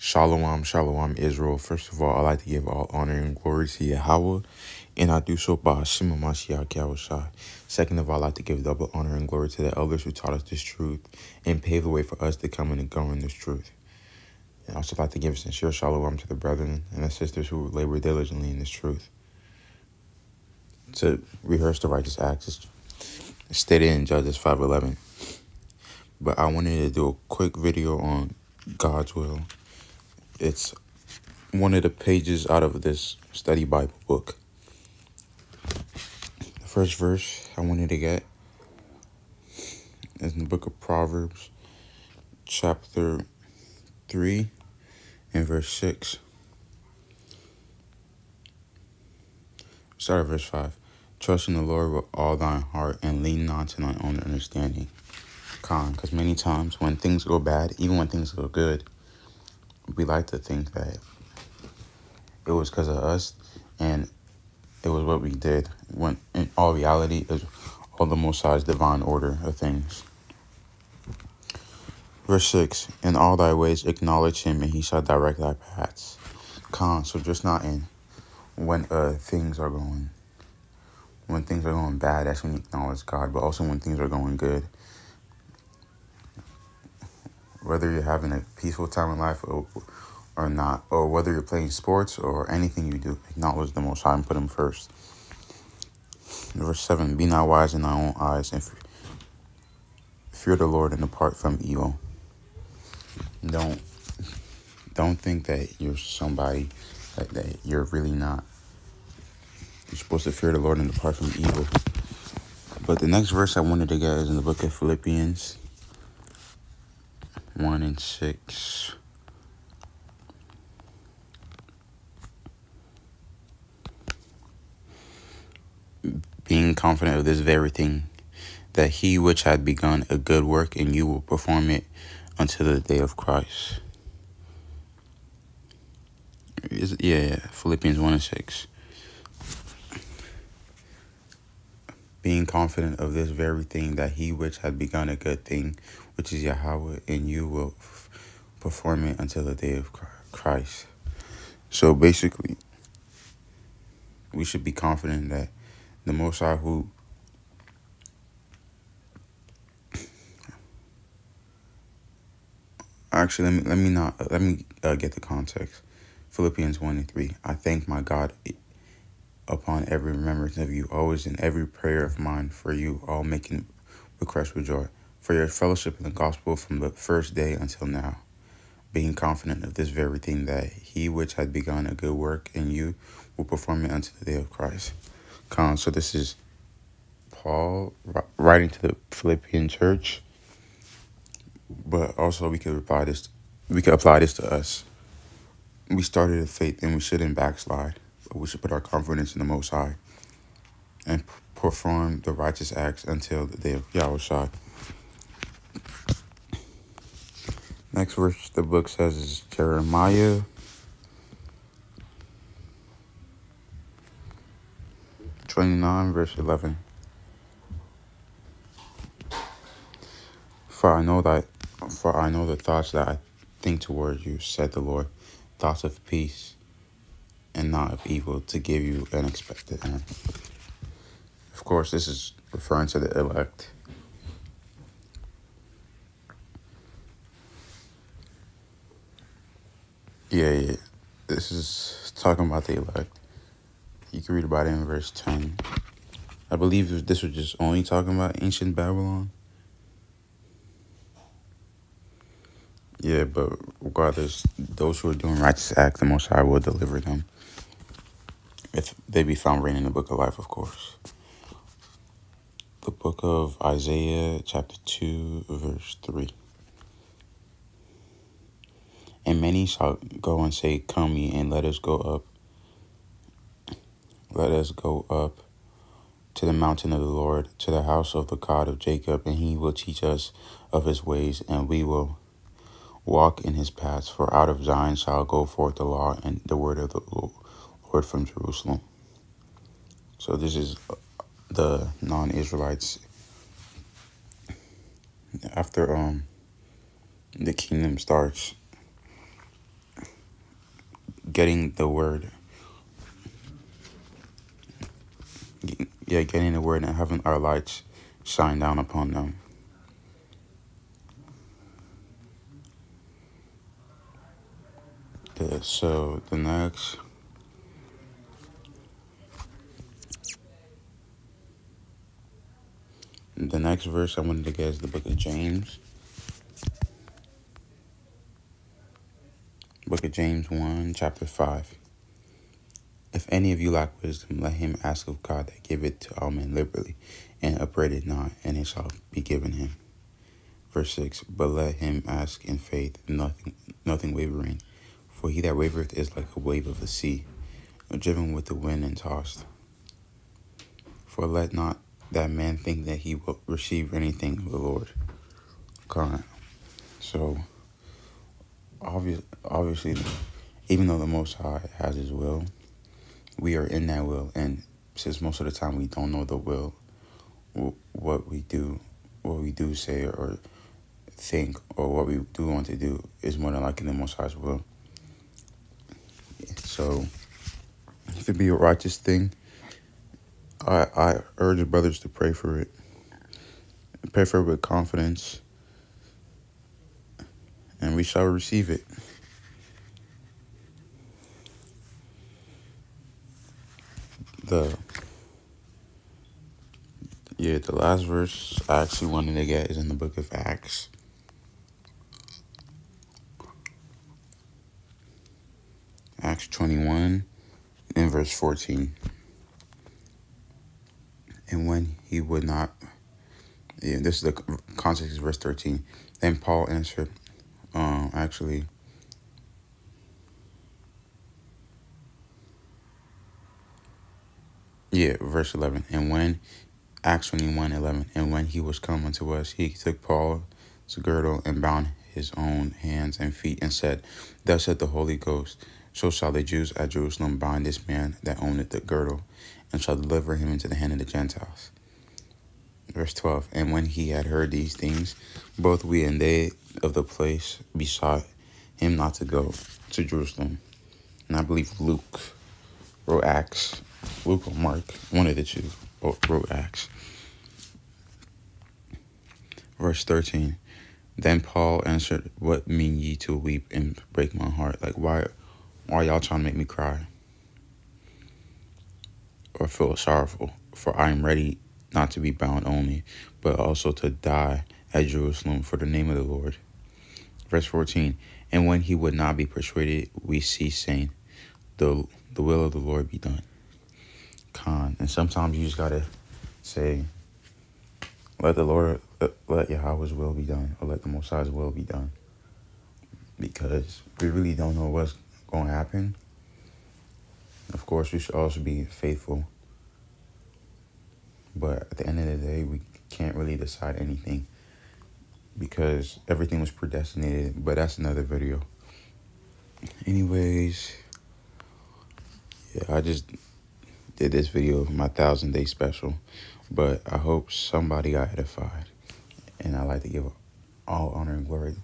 Shalom, shalom, Israel. First of all, I'd like to give all honor and glory to Yahweh, and I do so by Hashem Mashiach Yahushua. Second of all, I'd like to give double honor and glory to the elders who taught us this truth and paved the way for us to come in and go in this truth. And also like to give sincere shalom to the brethren and the sisters who labor diligently in this truth. To rehearse the righteous acts, it's stated in Judges 5:11. But I wanted to do a quick video on God's will. It's one of the pages out of this study Bible book. The first verse I wanted to get is in the book of Proverbs, chapter 3 and verse 6. Start at verse 5. Trust in the Lord with all thine heart and lean not to thine own understanding. Because many times when things go bad, even when things go good, we like to think that it was because of us and it was what we did, when in all reality is all the Most High's divine order of things. Verse 6, in all thy ways acknowledge him, and he shall direct thy paths. So just not in when things are going bad, that's when you acknowledge God, but also when things are going good. Whether you're having a peaceful time in life or not, or whether you're playing sports or anything you do, acknowledge the Most High and put him first. Verse 7, be not wise in thy own eyes, and fear the Lord and depart from evil. Don't think that you're somebody that you're really not. You're supposed to fear the Lord and depart from evil. But the next verse I wanted to get is in the book of Philippians 1 and 6. Being confident of this very thing, that he which had begun a good work in you will perform it until the day of Christ. Philippians 1 and 6. Being confident of this very thing, that he which had begun a good thing, which is Yahweh, in you will perform it until the day of Christ. So basically, we should be confident that the Most High who actually let me get the context. Philippians 1 and 3. I thank my God upon every remembrance of you, always in every prayer of mine for you, all making request with joy, for your fellowship in the gospel from the first day until now, being confident of this very thing, that he which had begun a good work in you will perform it until the day of Christ. So this is Paul writing to the Philippian church, but also we could apply this to us. We started a faith and we shouldn't backslide, but we should put our confidence in the Most High and perform the righteous acts until the day of Yahushua. Next verse the book says is Jeremiah 29 verse 11. For I know the thoughts that I think toward you, said the Lord, thoughts of peace and not of evil, to give you an expected end. Of course, this is referring to the elect. Yeah. This is talking about the elect. You can read about it in verse 10. I believe this was just only talking about ancient Babylon. Yeah, but regardless, those who are doing righteous acts, the Most High will deliver them, if they be found written in the book of life, of course. The book of Isaiah, chapter 2, verse 3. And many shall go and say, come ye, and let us go up. Let us go up to the mountain of the Lord, to the house of the God of Jacob, and he will teach us of his ways, and we will walk in his paths. For out of Zion shall go forth the law and the word of the Lord from Jerusalem. So this is the non-Israelites after the kingdom starts. getting the word. Yeah, getting the word and having our lights shine down upon them. So the next verse I wanted to get is the book of James. Book of James 1, chapter 5. If any of you lack wisdom, let him ask of God that giveth to all men liberally, and upbraid it not, and it shall be given him. Verse 6. But let him ask in faith, nothing wavering. For he that wavereth is like a wave of the sea, driven with the wind and tossed. For let not that man think that he will receive anything of the Lord. God. So, obviously, even though the Most High has his will, we are in that will. And since most of the time we don't know the will, what we do say or think, or what we do want to do is more than likely the Most High's will. So, if it be a righteous thing, I urge the brothers to pray for it. Pray for it with confidence, and we shall receive it. The last verse I actually wanted to get is in the book of Acts. Acts 21 and verse 14. And when he would not, this is the context is verse 13. Then Paul answered, verse 11. And when, Acts 21:11, and when he was come unto us, he took Paul's girdle and bound his own hands and feet, and said, Thus said the Holy Ghost, so shall the Jews at Jerusalem bind this man that owneth the girdle, and shall deliver him into the hand of the Gentiles. Verse 12. And when he had heard these things, both we and they of the place besought him not to go to Jerusalem. And I believe Luke wrote Acts. Luke or Mark, one of the two, wrote Acts. Verse 13. Then Paul answered, What mean ye to weep and break my heart? Like, why y'all trying to make me cry or feel sorrowful? For I am ready not to be bound only, but also to die at Jerusalem for the name of the Lord. Verse 14. And when he would not be persuaded, we ceased, saying, The will of the Lord be done. And sometimes you just gotta say, let Yahweh's will be done, or let the Most High's will be done, because we really don't know what's going to happen. Of course, we should also be faithful, but at the end of the day, we can't really decide anything because everything was predestinated. But that's another video. Anyways, I just did this video of my 1,000-day special, but I hope somebody got edified, and I like to give all honor and glory